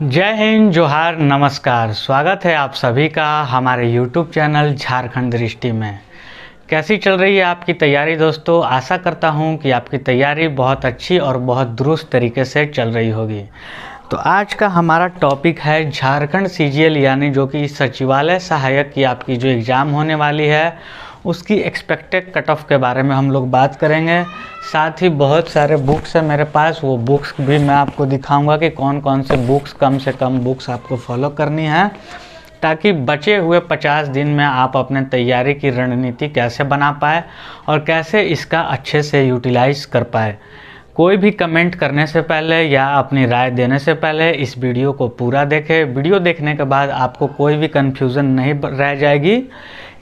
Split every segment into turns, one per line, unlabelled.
जय हिंद, जोहार, नमस्कार। स्वागत है आप सभी का हमारे YouTube चैनल झारखंड दृष्टि में। कैसी चल रही है आपकी तैयारी दोस्तों? आशा करता हूं कि आपकी तैयारी बहुत अच्छी और बहुत दुरुस्त तरीके से चल रही होगी। तो आज का हमारा टॉपिक है झारखंड CGL यानी जो कि सचिवालय सहायक की आपकी जो एग्ज़ाम होने वाली है उसकी एक्सपेक्टेड कट ऑफ के बारे में हम लोग बात करेंगे। साथ ही बहुत सारे बुक्स है मेरे पास, वो बुक्स भी मैं आपको दिखाऊंगा कि कौन कौन से बुक्स, कम से कम बुक्स आपको फॉलो करनी है ताकि बचे हुए 50 दिन में आप अपने तैयारी की रणनीति कैसे बना पाए और कैसे इसका अच्छे से यूटिलाइज कर पाए। कोई भी कमेंट करने से पहले या अपनी राय देने से पहले इस वीडियो को पूरा देखें। वीडियो देखने के बाद आपको कोई भी कन्फ्यूज़न नहीं रह जाएगी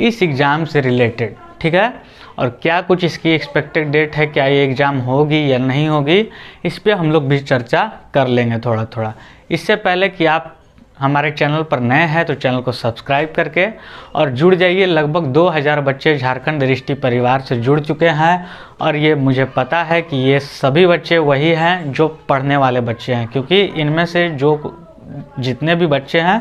इस एग्ज़ाम से रिलेटेड, ठीक है। और क्या कुछ इसकी एक्सपेक्टेड डेट है, क्या ये एग्ज़ाम होगी या नहीं होगी, इस पे हम लोग भी चर्चा कर लेंगे थोड़ा थोड़ा। इससे पहले कि आप हमारे चैनल पर नए हैं तो चैनल को सब्सक्राइब करके और जुड़ जाइए। लगभग 2000 बच्चे झारखंड दृष्टि परिवार से जुड़ चुके हैं और ये मुझे पता है कि ये सभी बच्चे वही हैं जो पढ़ने वाले बच्चे हैं, क्योंकि इनमें से जो जितने भी बच्चे हैं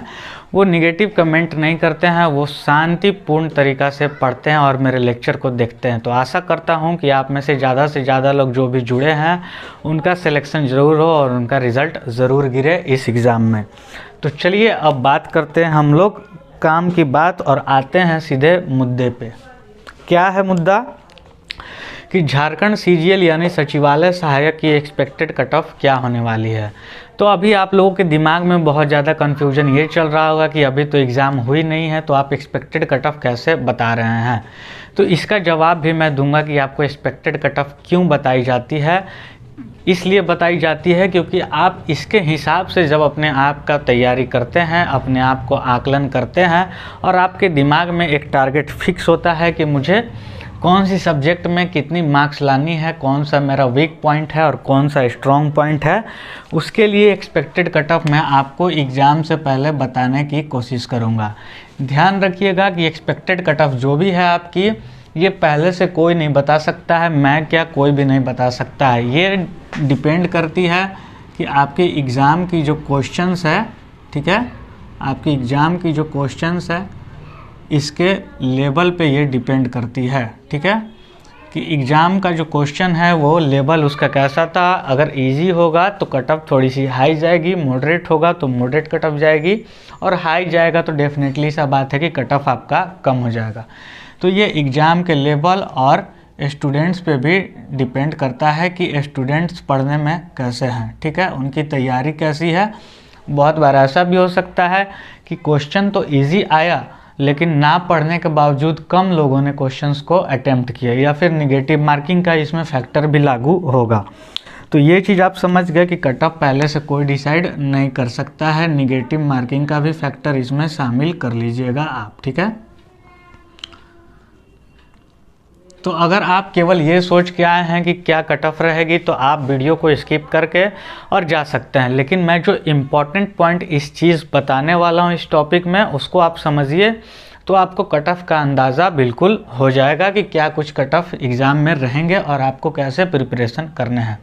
वो निगेटिव कमेंट नहीं करते हैं, वो शांतिपूर्ण तरीक़ा से पढ़ते हैं और मेरे लेक्चर को देखते हैं। तो आशा करता हूं कि आप में से ज़्यादा लोग जो भी जुड़े हैं उनका सिलेक्शन ज़रूर हो और उनका रिज़ल्ट ज़रूर गिरे इस एग्ज़ाम में। तो चलिए अब बात करते हैं हम लोग काम की बात और आते हैं सीधे मुद्दे पे। क्या है मुद्दा कि झारखंड CGL यानी सचिवालय सहायक की एक्सपेक्टेड कट ऑफ क्या होने वाली है। तो अभी आप लोगों के दिमाग में बहुत ज़्यादा कन्फ्यूजन ये चल रहा होगा कि अभी तो एग्ज़ाम हुई नहीं है तो आप एक्सपेक्टेड कट ऑफ कैसे बता रहे हैं। तो इसका जवाब भी मैं दूंगा कि आपको एक्सपेक्टेड कट ऑफ क्यों बताई जाती है। इसलिए बताई जाती है क्योंकि आप इसके हिसाब से जब अपने आप का तैयारी करते हैं, अपने आप को आकलन करते हैं और आपके दिमाग में एक टारगेट फिक्स होता है कि मुझे कौन सी सब्जेक्ट में कितनी मार्क्स लानी है, कौन सा मेरा वीक पॉइंट है और कौन सा स्ट्रॉन्ग पॉइंट है, उसके लिए एक्सपेक्टेड कट ऑफ मैं आपको एग्ज़ाम से पहले बताने की कोशिश करूँगा। ध्यान रखिएगा कि एक्सपेक्टेड कट ऑफ जो भी है आपकी, ये पहले से कोई नहीं बता सकता है, मैं क्या कोई भी नहीं बता सकता है। ये डिपेंड करती है कि आपके एग्ज़ाम की जो क्वेश्चंस है, ठीक है, आपकी एग्ज़ाम की जो क्वेश्चंस है इसके लेवल पे ये डिपेंड करती है, ठीक है, कि एग्ज़ाम का जो क्वेश्चन है वो लेवल उसका कैसा था। अगर इजी होगा तो कट ऑफ थोड़ी सी हाई जाएगी, मॉडरेट होगा तो मॉडरेट कट ऑफ जाएगी और हाई जाएगा तो डेफिनेटली सा बात है कि कट ऑफ आपका कम हो जाएगा। तो ये एग्ज़ाम के लेवल और स्टूडेंट्स पे भी डिपेंड करता है कि स्टूडेंट्स पढ़ने में कैसे हैं, ठीक है, उनकी तैयारी कैसी है। बहुत बार ऐसा भी हो सकता है कि क्वेश्चन तो ईजी आया लेकिन ना पढ़ने के बावजूद कम लोगों ने क्वेश्चंस को अटेम्प्ट किया, या फिर निगेटिव मार्किंग का इसमें फैक्टर भी लागू होगा। तो ये चीज़ आप समझ गए कि कट ऑफ पहले से कोई डिसाइड नहीं कर सकता है, निगेटिव मार्किंग का भी फैक्टर इसमें शामिल कर लीजिएगा आप, ठीक है। तो अगर आप केवल ये सोच के आए हैं कि क्या कट ऑफ रहेगी तो आप वीडियो को स्किप करके और जा सकते हैं, लेकिन मैं जो इम्पॉर्टेंट पॉइंट इस चीज़ बताने वाला हूँ इस टॉपिक में उसको आप समझिए तो आपको कट ऑफ का अंदाज़ा बिल्कुल हो जाएगा कि क्या कुछ कट ऑफ एग्ज़ाम में रहेंगे और आपको कैसे प्रिपरेशन करने हैं।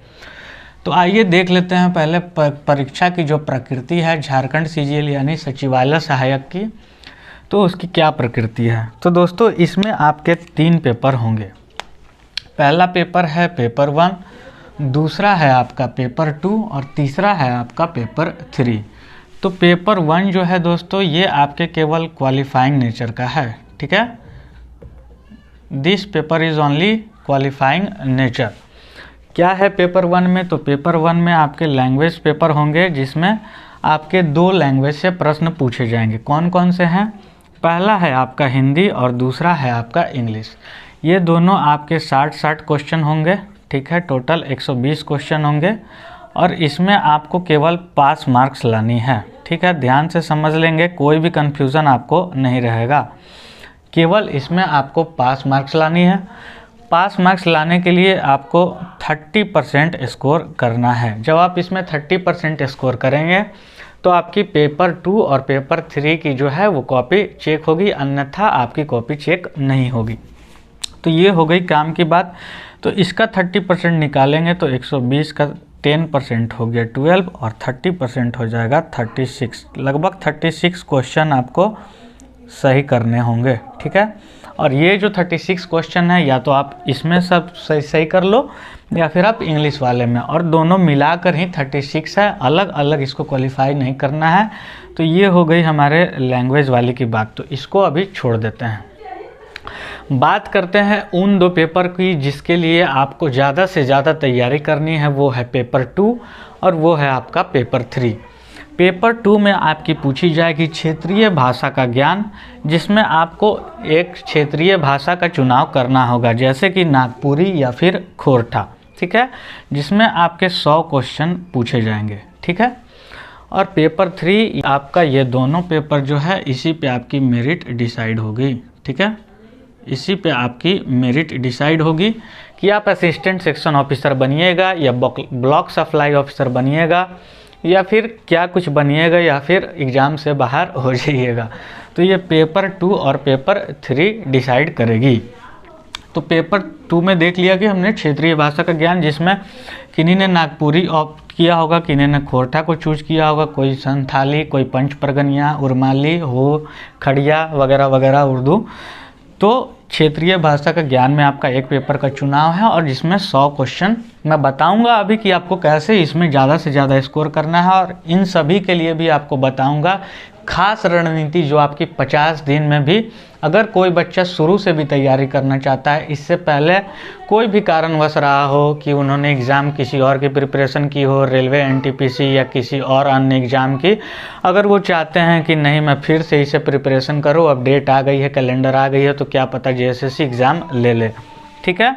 तो आइए देख लेते हैं पहले परीक्षा की जो प्रकृति है झारखंड CGL यानी सचिवालय सहायक की, तो उसकी क्या प्रकृति है। तो दोस्तों इसमें आपके 3 पेपर होंगे। पहला पेपर है पेपर 1, दूसरा है आपका पेपर 2 और तीसरा है आपका पेपर 3। तो पेपर 1 जो है दोस्तों ये आपके केवल क्वालिफाइंग नेचर का है, ठीक है। This paper is only qualifying nature. क्या है पेपर 1 में? तो पेपर 1 में आपके लैंग्वेज पेपर होंगे जिसमें आपके 2 लैंग्वेज से प्रश्न पूछे जाएंगे। कौन कौन से हैं? पहला है आपका हिंदी और दूसरा है आपका इंग्लिश। ये दोनों आपके 60 क्वेश्चन होंगे, ठीक है, टोटल 120 क्वेश्चन होंगे और इसमें आपको केवल पास मार्क्स लानी है, ठीक है। ध्यान से समझ लेंगे, कोई भी कन्फ्यूज़न आपको नहीं रहेगा, केवल इसमें आपको पास मार्क्स लानी है। पास मार्क्स लाने के लिए आपको 30% स्कोर करना है। जब आप इसमें 30% स्कोर करेंगे तो आपकी पेपर 2 और पेपर 3 की जो है वो कॉपी चेक होगी, अन्यथा आपकी कॉपी चेक नहीं होगी। तो ये हो गई काम की बात। तो इसका 30% निकालेंगे तो 120 का 10% हो गया 12 और 30% हो जाएगा 36। लगभग 36 क्वेश्चन आपको सही करने होंगे, ठीक है। और ये जो 36 क्वेश्चन है या तो आप इसमें सब सही सही कर लो या फिर आप इंग्लिश वाले में, और दोनों मिलाकर ही 36 है, अलग अलग इसको क्वालिफाई नहीं करना है। तो ये हो गई हमारे लैंग्वेज वाली की बात, तो इसको अभी छोड़ देते हैं। बात करते हैं उन दो पेपर की जिसके लिए आपको ज़्यादा से ज़्यादा तैयारी करनी है, वो है पेपर 2 और वो है आपका पेपर 3। पेपर 2 में आपकी पूछी जाएगी क्षेत्रीय भाषा का ज्ञान, जिसमें आपको एक क्षेत्रीय भाषा का चुनाव करना होगा, जैसे कि नागपुरी या फिर खोरठा, ठीक है, जिसमें आपके 100 क्वेश्चन पूछे जाएंगे, ठीक है। और पेपर 3 आपका ये दोनों पेपर जो है इसी पे आपकी मेरिट डिसाइड होगी, ठीक है। इसी पे आपकी मेरिट डिसाइड होगी कि आप असिस्टेंट सेक्शन ऑफिसर बनिएगा या ब्लॉक सप्लाई ऑफिसर बनिएगा या फिर क्या कुछ बनिएगा या फिर एग्ज़ाम से बाहर हो जाइएगा। तो ये पेपर 2 और पेपर 3 डिसाइड करेगी। तो पेपर 2 में देख लिया कि हमने क्षेत्रीय भाषा का ज्ञान, जिसमें किन्हीं ने नागपुरी ऑप्ट किया होगा, किन्हीं ने खोरठा को चूज किया होगा, कोई संथाली, कोई पंच परगनिया, उर्माली हो, खड़िया वगैरह वगैरह उर्दू। तो क्षेत्रीय भाषा का ज्ञान में आपका एक पेपर का चुनाव है और जिसमें 100 क्वेश्चन मैं बताऊंगा अभी कि आपको कैसे इसमें ज़्यादा से ज़्यादा स्कोर करना है, और इन सभी के लिए भी आपको बताऊंगा खास रणनीति जो आपकी 50 दिन में भी, अगर कोई बच्चा शुरू से भी तैयारी करना चाहता है, इससे पहले कोई भी कारणवश रहा हो कि उन्होंने एग्ज़ाम किसी और की प्रिपरेशन की हो, रेलवे, एनटीपीसी या किसी और अन्य एग्ज़ाम की, अगर वो चाहते हैं कि नहीं मैं फिर से इसे प्रिपरेशन करूँ, अब डेट आ गई है, कैलेंडर आ गई है, तो क्या पता जेएसएससी एग्ज़ाम ले ले, ठीक है।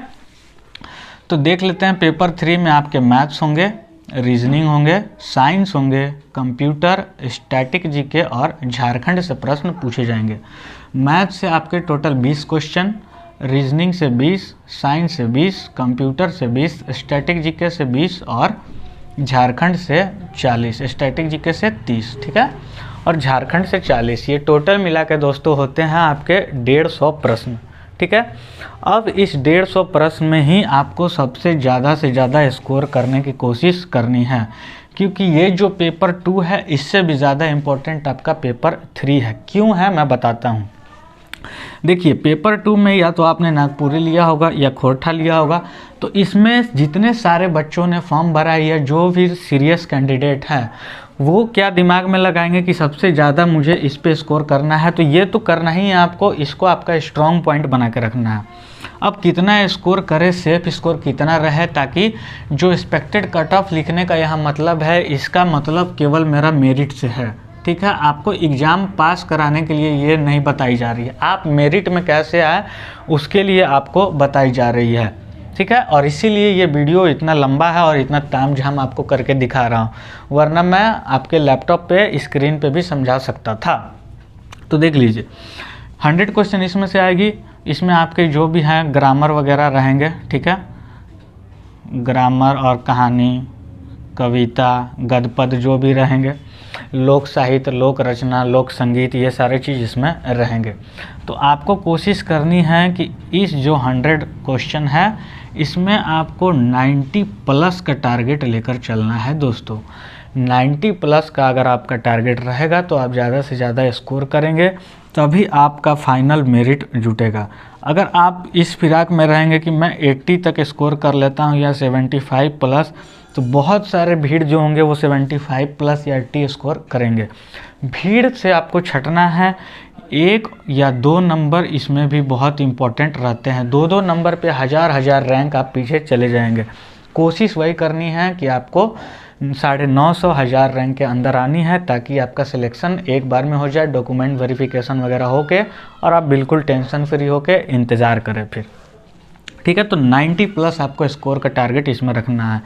तो देख लेते हैं पेपर 3 में आपके मैथ्स होंगे, रीजनिंग होंगे, साइंस होंगे, कंप्यूटर, स्टैटिक जीके और झारखंड से प्रश्न पूछे जाएंगे। मैथ्स से आपके टोटल 20 क्वेश्चन, रीजनिंग से 20, साइंस से 20, कंप्यूटर से 20, स्टैटिक जीके से 20 और झारखंड से 40, स्टैटिक जीके से 30, ठीक है, और झारखंड से 40। ये टोटल मिला के दोस्तों होते हैं आपके 150 प्रश्न, ठीक है। अब इस 150 प्रश्न में ही आपको सबसे ज़्यादा से ज़्यादा स्कोर करने की कोशिश करनी है, क्योंकि ये जो पेपर 2 है इससे भी ज़्यादा इम्पोर्टेंट आपका पेपर 3 है। क्यों है मैं बताता हूँ। देखिए पेपर 2 में या तो आपने नागपुरी लिया होगा या खोरठा लिया होगा, तो इसमें जितने सारे बच्चों ने फॉर्म भरा है या जो भी सीरियस कैंडिडेट है वो क्या दिमाग में लगाएंगे कि सबसे ज़्यादा मुझे इस पे स्कोर करना है, तो ये तो करना ही है आपको, इसको आपका स्ट्रॉन्ग पॉइंट बना के रखना है। अब कितना स्कोर करे, सेफ स्कोर कितना रहे, ताकि जो एक्सपेक्टेड कट ऑफ लिखने का यहाँ मतलब है, इसका मतलब केवल मेरा मेरिट से है, ठीक है। आपको एग्ज़ाम पास कराने के लिए ये नहीं बताई जा रही है, आप मेरिट में कैसे आए उसके लिए आपको बताई जा रही है, ठीक है। और इसीलिए ये वीडियो इतना लंबा है और इतना तामझाम आपको करके दिखा रहा हूँ, वरना मैं आपके लैपटॉप पे स्क्रीन पे भी समझा सकता था। तो देख लीजिए 100 क्वेश्चन इसमें से आएगी। इसमें आपके जो भी हैं ग्रामर वगैरह रहेंगे, ठीक है, ग्रामर और कहानी, कविता, गद्य जो भी रहेंगे, लोक साहित्य, लोक रचना, लोक संगीत, ये सारे चीज़ इसमें रहेंगे। तो आपको कोशिश करनी है कि इस जो 100 क्वेश्चन है इसमें आपको 90 प्लस का टारगेट लेकर चलना है दोस्तों। 90 प्लस का अगर आपका टारगेट रहेगा तो आप ज़्यादा से ज़्यादा स्कोर करेंगे, तभी आपका फाइनल मेरिट जुटेगा। अगर आप इस फिराक में रहेंगे कि मैं 80 तक स्कोर कर लेता हूँ या 75 प्लस, तो बहुत सारे भीड़ जो होंगे वो 75 प्लस या 80 स्कोर करेंगे। भीड़ से आपको छटना है। 1 या 2 नंबर इसमें भी बहुत इम्पोर्टेंट रहते हैं, 2-2 नंबर पे हज़ार रैंक आप पीछे चले जाएंगे। कोशिश वही करनी है कि आपको 950 1000 रैंक के अंदर आनी है, ताकि आपका सिलेक्शन एक बार में हो जाए, डॉक्यूमेंट वेरिफिकेशन वगैरह होके, और आप बिल्कुल टेंशन फ्री होके इंतज़ार करें फिर, ठीक है। तो 90 प्लस आपको स्कोर का टारगेट इसमें रखना है।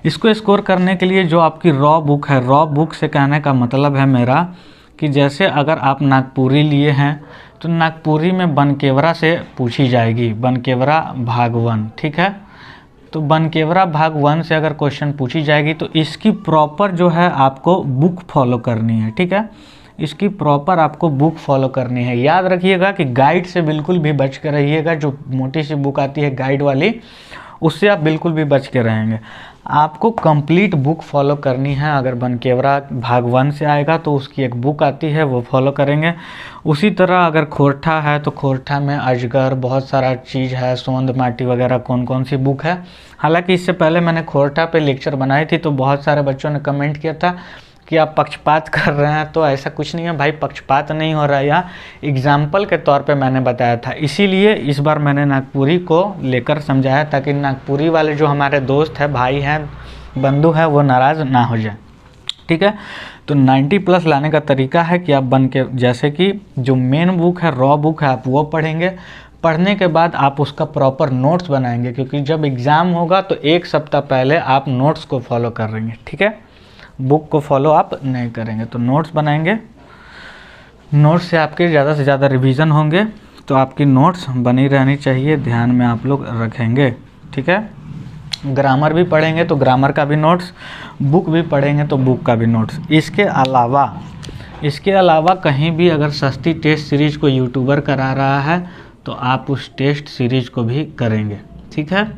इसको स्कोर करने के लिए जो आपकी रॉ बुक है, रॉ बुक से कहने का मतलब है मेरा कि जैसे अगर आप नागपुरी लिए हैं तो नागपुरी में बनकेवरा से पूछी जाएगी, बनकेवरा भाग 1, ठीक है। तो बनकेवरा भाग 1 से अगर क्वेश्चन पूछी जाएगी तो इसकी प्रॉपर जो है आपको बुक फॉलो करनी है, ठीक है। इसकी प्रॉपर आपको बुक फॉलो करनी है। याद रखिएगा कि गाइड से बिल्कुल भी बच कर रहिएगा, जो मोटी सी बुक आती है गाइड वाली, उससे आप बिल्कुल भी बच के रहेंगे। आपको कंप्लीट बुक फॉलो करनी है। अगर बनकेवरा भाग 1 से आएगा तो उसकी एक बुक आती है, वो फॉलो करेंगे। उसी तरह अगर खोरठा है तो खोरठा में अजगर बहुत सारा चीज़ है, सोंद माटी वगैरह कौन कौन सी बुक है। हालांकि इससे पहले मैंने खोरठा पे लेक्चर बनाई थी तो बहुत सारे बच्चों ने कमेंट किया था कि आप पक्षपात कर रहे हैं, तो ऐसा कुछ नहीं है भाई, पक्षपात नहीं हो रहा है, यहाँ एग्जाम्पल के तौर पे मैंने बताया था। इसीलिए इस बार मैंने नागपुरी को लेकर समझाया ताकि नागपुरी वाले जो हमारे दोस्त हैं, भाई हैं, बंधु हैं, वो नाराज़ ना हो जाए। ठीक है, तो 90+ लाने का तरीका है कि आप बन के, जैसे कि जो मेन बुक है, रॉ बुक है, आप वो पढ़ेंगे। पढ़ने के बाद आप उसका प्रॉपर नोट्स बनाएंगे, क्योंकि जब एग्ज़ाम होगा तो 1 सप्ताह पहले आप नोट्स को फॉलो कर रहे हैं। ठीक है, बुक को फॉलो आप नहीं करेंगे, तो नोट्स बनाएंगे। नोट्स से आपके ज़्यादा से ज़्यादा रिवीजन होंगे, तो आपकी नोट्स बनी रहनी चाहिए, ध्यान में आप लोग रखेंगे। ठीक है, ग्रामर भी पढ़ेंगे तो ग्रामर का भी नोट्स, बुक भी पढ़ेंगे तो बुक का भी नोट्स। इसके अलावा कहीं भी अगर सस्ती टेस्ट सीरीज़ को यूट्यूबर करा रहा है तो आप उस टेस्ट सीरीज़ को भी करेंगे। ठीक है,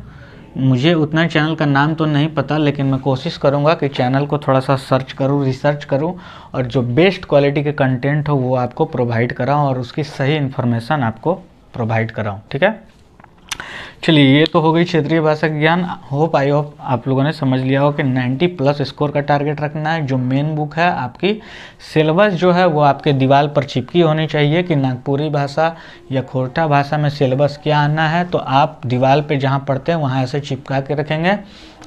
मुझे उतना चैनल का नाम तो नहीं पता, लेकिन मैं कोशिश करूंगा कि चैनल को थोड़ा सा सर्च करूं, रिसर्च करूं और जो बेस्ट क्वालिटी के कंटेंट हो वो आपको प्रोवाइड कराऊं और उसकी सही इन्फॉर्मेशन आपको प्रोवाइड कराऊं। ठीक है, चलिए ये तो हो गई क्षेत्रीय भाषा ज्ञान। होप आई होप आप लोगों ने समझ लिया हो कि 90+ स्कोर का टारगेट रखना है। जो मेन बुक है आपकी, सिलेबस जो है वो आपके दीवार पर चिपकी होनी चाहिए कि नागपुरी भाषा या खोरठा भाषा में सिलेबस क्या आना है, तो आप दीवार पे जहाँ पढ़ते हैं वहाँ ऐसे चिपका के रखेंगे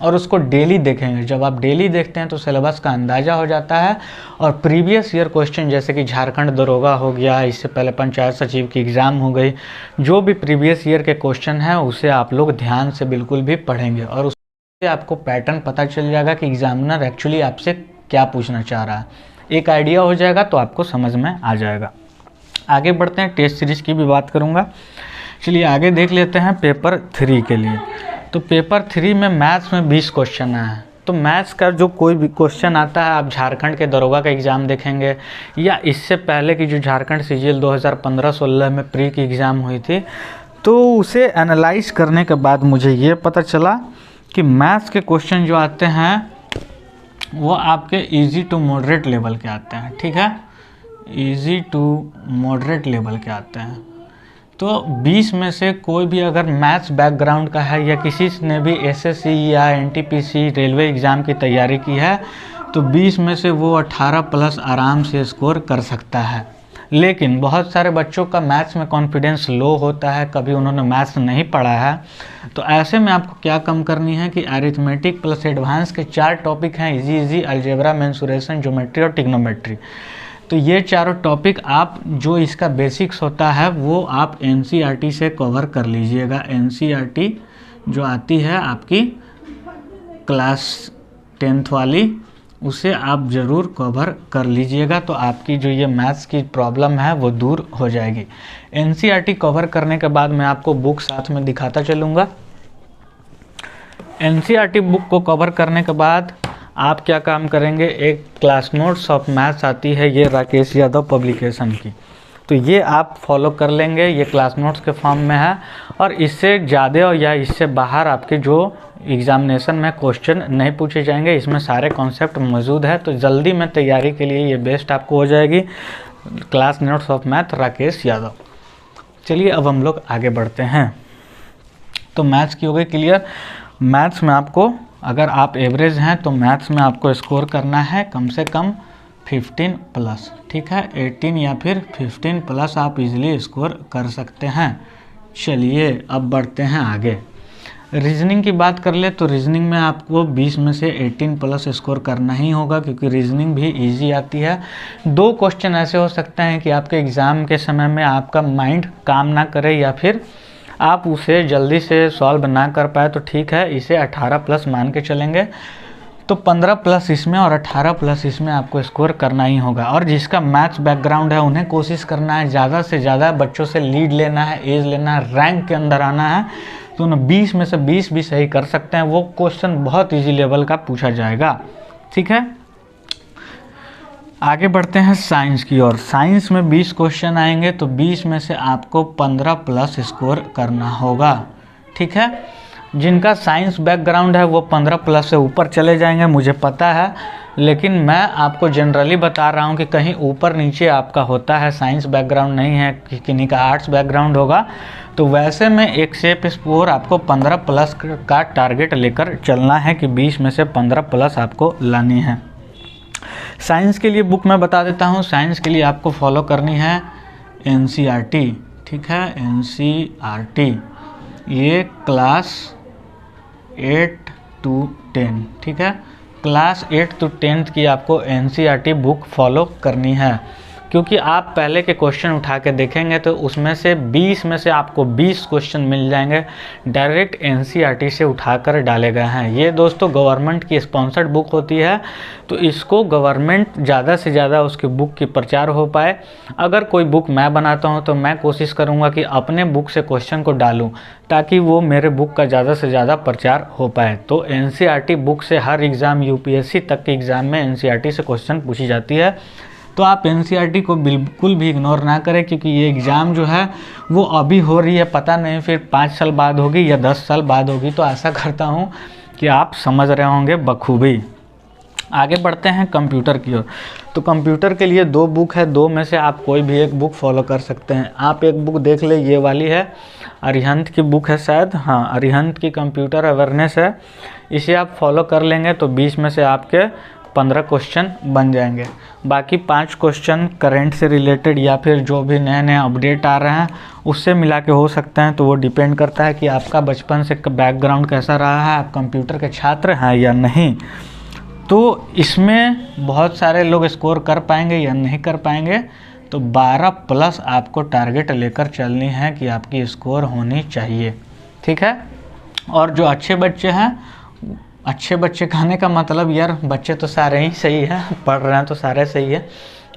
और उसको डेली देखेंगे। जब आप डेली देखते हैं तो सिलेबस का अंदाज़ा हो जाता है और प्रीवियस ईयर क्वेश्चन, जैसे कि झारखंड दरोगा हो गया, इससे पहले पंचायत सचिव की एग्ज़ाम हो गई, जो भी प्रीवियस ईयर के क्वेश्चन हैं उसे आप लोग ध्यान से बिल्कुल भी पढ़ेंगे और उससे आपको पैटर्न पता चल जाएगा कि एग्जामिनर एक्चुअली आपसे क्या पूछना चाह रहा है। एक आइडिया हो जाएगा तो आपको समझ में आ जाएगा। आगे बढ़ते हैं, टेस्ट सीरीज़ की भी बात करूँगा। चलिए आगे देख लेते हैं पेपर 3 के लिए। तो पेपर 3 में मैथ्स में 20 क्वेश्चन आए हैं। तो मैथ्स का जो कोई भी क्वेश्चन आता है, आप झारखंड के दरोगा का एग्ज़ाम देखेंगे या इससे पहले की जो झारखंड सीजीएल 2015-16 में प्री की एग्ज़ाम हुई थी, तो उसे एनालाइज करने के बाद मुझे ये पता चला कि मैथ्स के क्वेश्चन जो आते हैं वो आपके इजी टू मॉडरेट लेवल के आते हैं। ठीक है, इजी टू मॉडरेट लेवल के आते हैं। तो 20 में से कोई भी अगर मैथ्स बैकग्राउंड का है या किसी ने भी एसएससी या एनटीपीसी रेलवे एग्ज़ाम की तैयारी की है, तो 20 में से वो 18+ आराम से स्कोर कर सकता है। लेकिन बहुत सारे बच्चों का मैथ्स में कॉन्फिडेंस लो होता है, कभी उन्होंने मैथ्स नहीं पढ़ा है, तो ऐसे में आपको क्या कम करनी है कि अरिथमेटिक प्लस एडवांस के 4 टॉपिक हैं, इजी, अलजेब्रा, मेंसुरेशन, ज्योमेट्री और ट्रिग्नोमेट्री। तो ये चारों टॉपिक आप, जो इसका बेसिक्स होता है वो आप एनसीईआरटी से कवर कर लीजिएगा। एनसीईआरटी जो आती है आपकी क्लास 10th वाली, उसे आप ज़रूर कवर कर लीजिएगा, तो आपकी जो ये मैथ्स की प्रॉब्लम है वो दूर हो जाएगी। एनसीईआरटी कवर करने के बाद मैं आपको बुक साथ में दिखाता चलूँगा। एनसीईआरटी बुक को कवर करने के बाद आप क्या काम करेंगे, एक क्लास नोट्स ऑफ मैथ्स आती है, ये राकेश यादव पब्लिकेशन की, तो ये आप फॉलो कर लेंगे। ये क्लास नोट्स के फॉर्म में है और इससे ज़्यादा और या इससे बाहर आपके जो एग्जामिनेशन में क्वेश्चन नहीं पूछे जाएंगे, इसमें सारे कॉन्सेप्ट मौजूद है। तो जल्दी में तैयारी के लिए ये बेस्ट आपको हो जाएगी, class notes of math Rakesh Yadav. चलिए अब हम लोग आगे बढ़ते हैं। तो मैथ्स की हो गई क्लियर। मैथ्स में आपको, अगर आप एवरेज हैं तो मैथ्स में आपको स्कोर करना है कम से कम 15+। ठीक है, 18 या फिर 15+ आप इजीली स्कोर कर सकते हैं। चलिए अब बढ़ते हैं आगे। रीजनिंग की बात कर ले तो रीजनिंग में आपको 20 में से 18+ स्कोर करना ही होगा, क्योंकि रीजनिंग भी इजी आती है। 2 क्वेश्चन ऐसे हो सकते हैं कि आपके एग्ज़ाम के समय में आपका माइंड काम ना करे या फिर आप उसे जल्दी से सॉल्व ना कर पाए, तो ठीक है, इसे 18+ मान के चलेंगे। तो 15+ इसमें और 18+ इसमें आपको स्कोर करना ही होगा। और जिसका मैथ्स बैकग्राउंड है उन्हें कोशिश करना है ज़्यादा से ज़्यादा बच्चों से लीड लेना है, एज लेना है, रैंक के अंदर आना है। तो उन्हें 20 में से 20 भी सही कर सकते हैं, वो क्वेश्चन बहुत ईजी लेवल का पूछा जाएगा। ठीक है, आगे बढ़ते हैं साइंस की ओर। साइंस में 20 क्वेश्चन आएंगे, तो 20 में से आपको 15+ स्कोर करना होगा। ठीक है, जिनका साइंस बैकग्राउंड है वो 15 प्लस से ऊपर चले जाएंगे, मुझे पता है, लेकिन मैं आपको जनरली बता रहा हूँ कि कहीं ऊपर नीचे आपका होता है, साइंस बैकग्राउंड नहीं है, किन्हीं का आर्ट्स बैकग्राउंड होगा, तो वैसे में एक सेफ स्कोर आपको 15 प्लस का टारगेट लेकर चलना है कि 20 में से 15 प्लस आपको लानी है। साइंस के लिए बुक मैं बता देता हूँ। साइंस के लिए आपको फॉलो करनी है NCERT, ठीक है, NCERT, ये क्लास 8 to 10, ठीक है, क्लास 8 to 10 की आपको NCERT बुक फॉलो करनी है, क्योंकि आप पहले के क्वेश्चन उठा के देखेंगे तो उसमें से 20 में से आपको 20 क्वेश्चन मिल जाएंगे डायरेक्ट NCERT से उठाकर डाले गए हैं। ये दोस्तों गवर्नमेंट की स्पॉन्सर्ड बुक होती है, तो इसको गवर्नमेंट ज़्यादा से ज़्यादा उसकी बुक की प्रचार हो पाए। अगर कोई बुक मैं बनाता हूँ तो मैं कोशिश करूँगा कि अपने बुक से क्वेश्चन को डालूँ ताकि वो मेरे बुक का ज़्यादा से ज़्यादा प्रचार हो पाए। तो NCERT बुक से हर एग्ज़ाम UPSC तक के एग्ज़ाम में NCERT से क्वेश्चन पूछी जाती है, तो आप NCERT को बिल्कुल भी इग्नोर ना करें, क्योंकि ये एग्ज़ाम जो है वो अभी हो रही है, पता नहीं फिर 5 साल बाद होगी या 10 साल बाद होगी। तो आशा करता हूँ कि आप समझ रहे होंगे बखूबी। आगे बढ़ते हैं कंप्यूटर की ओर। तो कंप्यूटर के लिए 2 बुक है, 2 में से आप कोई भी एक बुक फॉलो कर सकते हैं। आप एक बुक देख ले, ये वाली है, अरिहंत की बुक है शायद, हाँ अरिहंत की कंप्यूटर अवेयरनेस है, इसे आप फॉलो कर लेंगे तो 20 में से आपके 15 क्वेश्चन बन जाएंगे। बाकी 5 क्वेश्चन करंट से रिलेटेड या फिर जो भी नए नए अपडेट आ रहे हैं उससे मिला के हो सकते हैं, तो वो डिपेंड करता है कि आपका बचपन से बैकग्राउंड कैसा रहा है, आप कंप्यूटर के छात्र हैं या नहीं। तो इसमें बहुत सारे लोग स्कोर कर पाएंगे या नहीं कर पाएंगे, तो 12 प्लस आपको टारगेट लेकर चलनी है कि आपकी स्कोर होनी चाहिए, ठीक है। और जो अच्छे बच्चे हैं, अच्छे बच्चे कहने का मतलब यार बच्चे तो सारे ही सही हैं, पढ़ रहे हैं तो सारे सही है।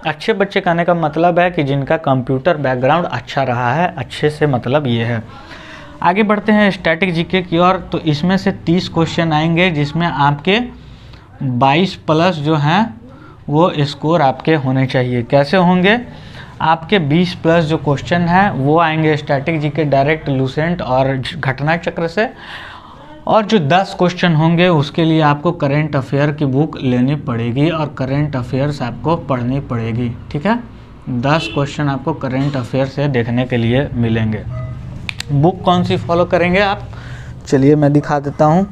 अच्छे बच्चे कहने का मतलब है कि जिनका कंप्यूटर बैकग्राउंड अच्छा रहा है, अच्छे से मतलब ये है। आगे बढ़ते हैं स्टैटिक जीके की ओर। तो इसमें से 30 क्वेश्चन आएंगे जिसमें आपके 22 प्लस जो हैं वो स्कोर आपके होने चाहिए। कैसे होंगे? आपके 20 प्लस जो क्वेश्चन हैं वो आएंगे स्टैटिक जीके डायरेक्ट लूसेंट और घटना चक्र से, और जो 10 क्वेश्चन होंगे उसके लिए आपको करंट अफेयर की बुक लेनी पड़ेगी और करंट अफेयर्स आपको पढ़नी पड़ेगी, ठीक है। 10 क्वेश्चन आपको करंट अफेयर से देखने के लिए मिलेंगे। बुक कौन सी फॉलो करेंगे आप? चलिए मैं दिखा देता हूँ।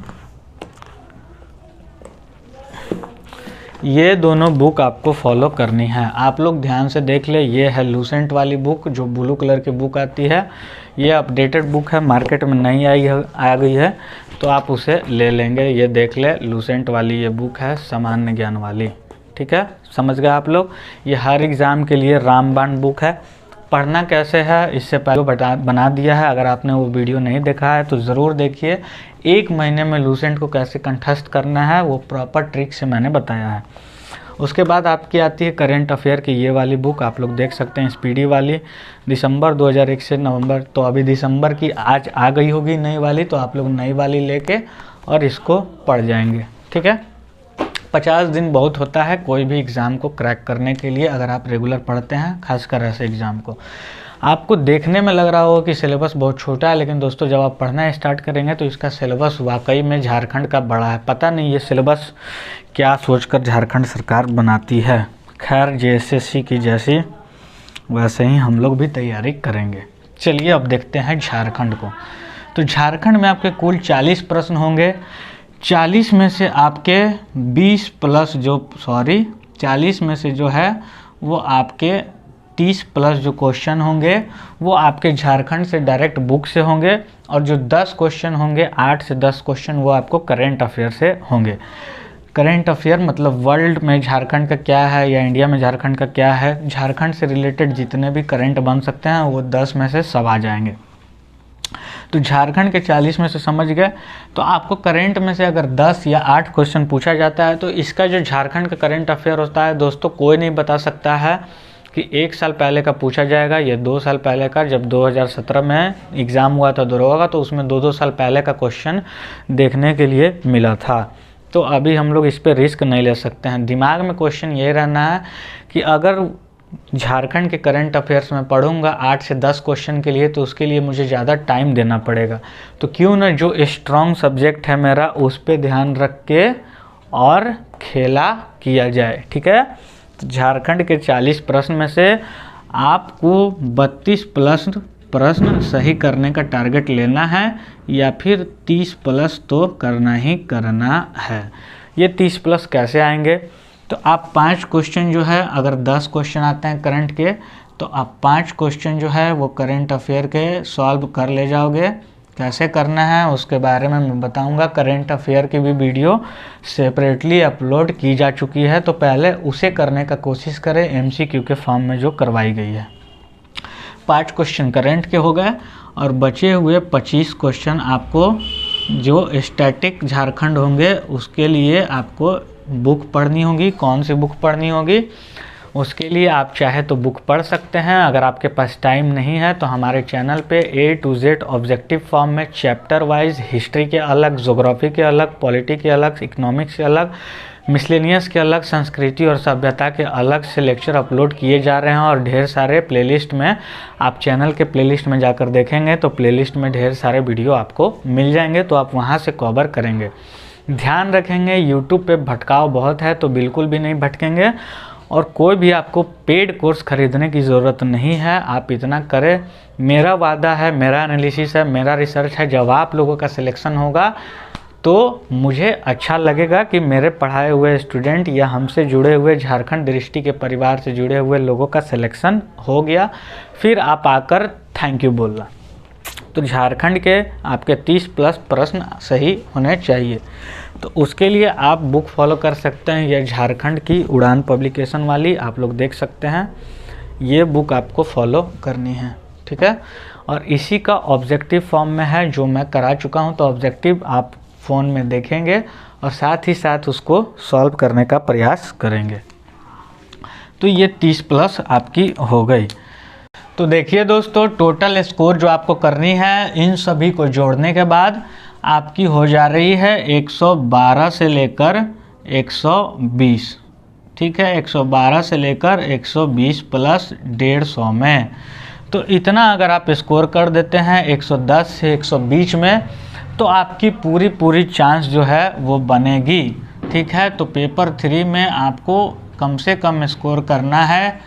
ये दोनों बुक आपको फॉलो करनी है। आप लोग ध्यान से देख ले, ये है लूसेंट वाली बुक जो ब्लू कलर की बुक आती है, ये अपडेटेड बुक है, मार्केट में नई आ गई है, तो आप उसे ले लेंगे। ये देख ले, लूसेंट वाली ये बुक है, सामान्य ज्ञान वाली, ठीक है, समझ गए आप लोग। ये हर एग्ज़ाम के लिए रामबाण बुक है। पढ़ना कैसे है इससे पहले बना दिया है, अगर आपने वो वीडियो नहीं देखा है तो ज़रूर देखिए। 1 महीने में लूसेंट को कैसे कंठस्थ करना है वो प्रॉपर ट्रिक से मैंने बताया है। उसके बाद आपकी आती है करंट अफेयर की ये वाली बुक, आप लोग देख सकते हैं, स्पीडी वाली, दिसंबर 2001 से नवंबर, तो अभी दिसंबर की आज आ गई होगी नई वाली, तो आप लोग नई वाली लेके और इसको पढ़ जाएंगे, ठीक है। 50 दिन बहुत होता है कोई भी एग्ज़ाम को क्रैक करने के लिए, अगर आप रेगुलर पढ़ते हैं, खासकर ऐसे एग्ज़ाम को। आपको देखने में लग रहा होगा कि सिलेबस बहुत छोटा है, लेकिन दोस्तों जब आप पढ़ना स्टार्ट करेंगे तो इसका सिलेबस वाकई में झारखंड का बड़ा है। पता नहीं ये सिलेबस क्या सोचकर झारखंड सरकार बनाती है। खैर JSSC की जैसी वैसे ही हम लोग भी तैयारी करेंगे। चलिए अब देखते हैं झारखंड को। तो झारखंड में आपके कुल 40 प्रश्न होंगे। 40 में से आपके 20 प्लस जो 40 में से जो है वो आपके 30 प्लस जो क्वेश्चन होंगे वो आपके झारखंड से डायरेक्ट बुक से होंगे, और जो 10 क्वेश्चन होंगे, 8 से 10 क्वेश्चन, वो आपको करंट अफेयर से होंगे। करंट अफेयर मतलब वर्ल्ड में झारखंड का क्या है या इंडिया में झारखंड का क्या है, झारखंड से रिलेटेड जितने भी करंट बन सकते हैं वो 10 में से सब आ जाएंगे। तो झारखंड के 40 में से समझ गए। तो आपको करंट में से अगर 10 या 8 क्वेश्चन पूछा जाता है तो इसका जो झारखंड का करंट अफेयर होता है दोस्तों, कोई नहीं बता सकता है कि 1 साल पहले का पूछा जाएगा या 2 साल पहले का। जब 2017 में एग्ज़ाम हुआ था दरोगा का, तो उसमें 2-2 साल पहले का क्वेश्चन देखने के लिए मिला था। तो अभी हम लोग इस पर रिस्क नहीं ले सकते हैं। दिमाग में क्वेश्चन ये रहना है कि अगर झारखंड के करंट अफेयर्स में पढ़ूंगा 8 से 10 क्वेश्चन के लिए, तो उसके लिए मुझे ज़्यादा टाइम देना पड़ेगा। तो क्यों ना जो स्ट्रॉन्ग सब्जेक्ट है मेरा उस पर ध्यान रख के और खेला किया जाए, ठीक है। तो झारखंड के 40 प्रश्न में से आपको 32 प्लस प्रश्न सही करने का टारगेट लेना है, या फिर 30 प्लस तो करना ही करना है। ये 30 प्लस कैसे आएंगे? तो आप 5 क्वेश्चन जो है, अगर 10 क्वेश्चन आते हैं करंट के, तो आप 5 क्वेश्चन जो है वो करंट अफेयर के सॉल्व कर ले जाओगे। कैसे करना है उसके बारे में मैं बताऊंगा। करंट अफेयर की भी वीडियो सेपरेटली अपलोड की जा चुकी है, तो पहले उसे करने का कोशिश करें एमसीक्यू के फॉर्म में जो करवाई गई है। 5 क्वेश्चन करंट के हो गए और बचे हुए 25 क्वेश्चन आपको जो स्टैटिक झारखंड होंगे उसके लिए आपको बुक पढ़नी होगी। कौन सी बुक पढ़नी होगी? उसके लिए आप चाहे तो बुक पढ़ सकते हैं, अगर आपके पास टाइम नहीं है तो हमारे चैनल पे A to Z objective form में चैप्टर वाइज हिस्ट्री के अलग, ज्योग्राफी के अलग, पॉलिटी के अलग, इकोनॉमिक्स के अलग, मिसलेनियस के अलग, संस्कृति और सभ्यता के अलग से लेक्चर अपलोड किए जा रहे हैं। और ढेर सारे प्लेलिस्ट में, आप चैनल के प्लेलिस्ट में जाकर देखेंगे तो प्लेलिस्ट में ढेर सारे वीडियो आपको मिल जाएंगे, तो आप वहाँ से कवर करेंगे। ध्यान रखेंगे यूट्यूब पे भटकाव बहुत है, तो बिल्कुल भी नहीं भटकेंगे। और कोई भी आपको पेड कोर्स खरीदने की ज़रूरत नहीं है। आप इतना करें, मेरा वादा है, मेरा एनालिसिस है, मेरा रिसर्च है, जब आप लोगों का सिलेक्शन होगा तो मुझे अच्छा लगेगा कि मेरे पढ़ाए हुए स्टूडेंट या हमसे जुड़े हुए झारखंड दृष्टि के परिवार से जुड़े हुए लोगों का सिलेक्शन हो गया, फिर आप आकर थैंक यू बोलना। तो झारखंड के आपके 30 प्लस प्रश्न सही होने चाहिए। तो उसके लिए आप बुक फॉलो कर सकते हैं, यह झारखंड की उड़ान पब्लिकेशन वाली आप लोग देख सकते हैं, ये बुक आपको फॉलो करनी है, ठीक है। और इसी का ऑब्जेक्टिव फॉर्म में है जो मैं करा चुका हूँ, तो ऑब्जेक्टिव आप फ़ोन में देखेंगे और साथ ही साथ उसको सॉल्व करने का प्रयास करेंगे। तो ये 30 प्लस आपकी हो गई। तो देखिए दोस्तों, टोटल स्कोर जो आपको करनी है इन सभी को जोड़ने के बाद आपकी हो जा रही है 112 से लेकर 120, ठीक है। 112 से लेकर 120 प्लस 150 में, तो इतना अगर आप स्कोर कर देते हैं 110 से 120 में, तो आपकी पूरी चांस जो है वो बनेगी, ठीक है। तो पेपर 3 में आपको कम से कम स्कोर करना है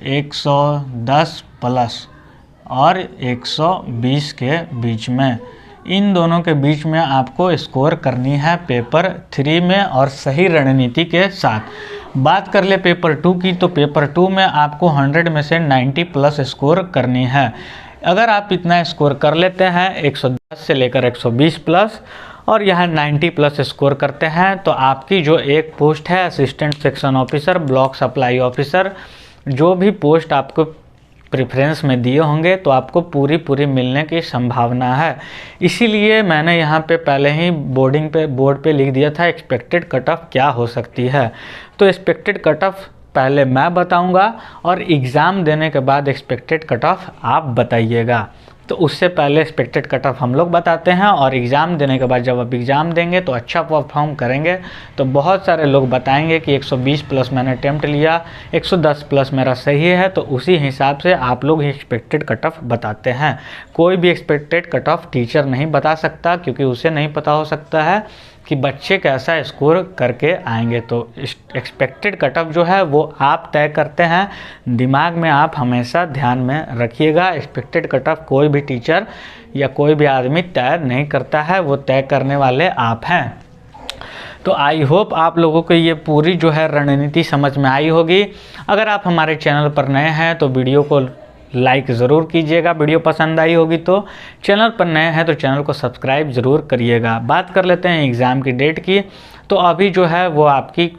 110 प्लस और 120 के बीच में, इन दोनों के बीच में आपको स्कोर करनी है पेपर 3 में, और सही रणनीति के साथ। बात कर ले पेपर 2 की, तो पेपर 2 में आपको 100 में से 90 प्लस स्कोर करनी है। अगर आप इतना स्कोर कर लेते हैं 110 से लेकर 120 प्लस और यहाँ 90 प्लस स्कोर करते हैं, तो आपकी जो एक पोस्ट है assistant section officer, block supply officer, जो भी पोस्ट आपको प्रेफरेंस में दिए होंगे तो आपको पूरी मिलने की संभावना है। इसीलिए मैंने यहाँ पे पहले ही बोर्ड पे लिख दिया था एक्सपेक्टेड कट ऑफ क्या हो सकती है। तो एक्सपेक्टेड कट ऑफ पहले मैं बताऊंगा और एग्ज़ाम देने के बाद एक्सपेक्टेड कट ऑफ आप बताइएगा। तो उससे पहले एक्सपेक्टेड कट ऑफ हम लोग बताते हैं, और एग्ज़ाम देने के बाद जब आप एग्ज़ाम देंगे तो अच्छा परफॉर्म करेंगे तो बहुत सारे लोग बताएंगे कि 120 प्लस मैंने अटेम्प्ट लिया, 110 प्लस मेरा सही है, तो उसी हिसाब से आप लोग एक्सपेक्टेड कट ऑफ बताते हैं। कोई भी एक्सपेक्टेड कट ऑफ टीचर नहीं बता सकता, क्योंकि उसे नहीं पता हो सकता है कि बच्चे कैसा स्कोर करके आएंगे। तो एक्सपेक्टेड कट ऑफ जो है वो आप तय करते हैं, दिमाग में आप हमेशा ध्यान में रखिएगा। एक्सपेक्टेड कट ऑफ कोई भी टीचर या कोई भी आदमी तय नहीं करता है, वो तय करने वाले आप हैं। तो आई होप आप लोगों को ये पूरी जो है रणनीति समझ में आई होगी। अगर आप हमारे चैनल पर नए हैं तो वीडियो को लाइक ज़रूर कीजिएगा, वीडियो पसंद आई होगी तो। चैनल पर नए हैं तो चैनल को सब्सक्राइब ज़रूर करिएगा। बात कर लेते हैं एग्ज़ाम की डेट की। तो अभी जो है वो आपकी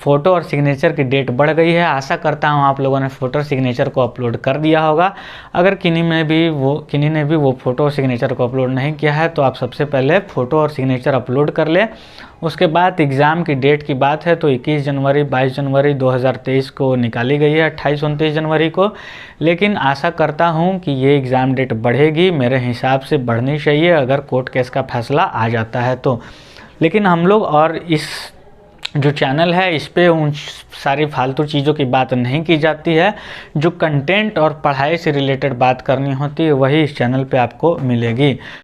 फ़ोटो और सिग्नेचर की डेट बढ़ गई है। आशा करता हूँ आप लोगों ने फ़ोटो और सिग्नेचर को अपलोड कर दिया होगा। अगर किन्हीं ने भी वो फ़ोटो और सिग्नेचर को अपलोड नहीं किया है तो आप सबसे पहले फ़ोटो और सिग्नेचर अपलोड कर लें। उसके बाद एग्ज़ाम की डेट की बात है तो 21 जनवरी 22 जनवरी 2023 को निकाली गई है, 28-29 जनवरी को। लेकिन आशा करता हूँ कि ये एग्ज़ाम डेट बढ़ेगी, मेरे हिसाब से बढ़नी चाहिए अगर कोर्ट केस का फैसला आ जाता है तो। लेकिन हम लोग और इस जो चैनल है इस पे उन सारी फालतू चीज़ों की बात नहीं की जाती है। जो कंटेंट और पढ़ाई से रिलेटेड बात करनी होती है वही इस चैनल पे आपको मिलेगी।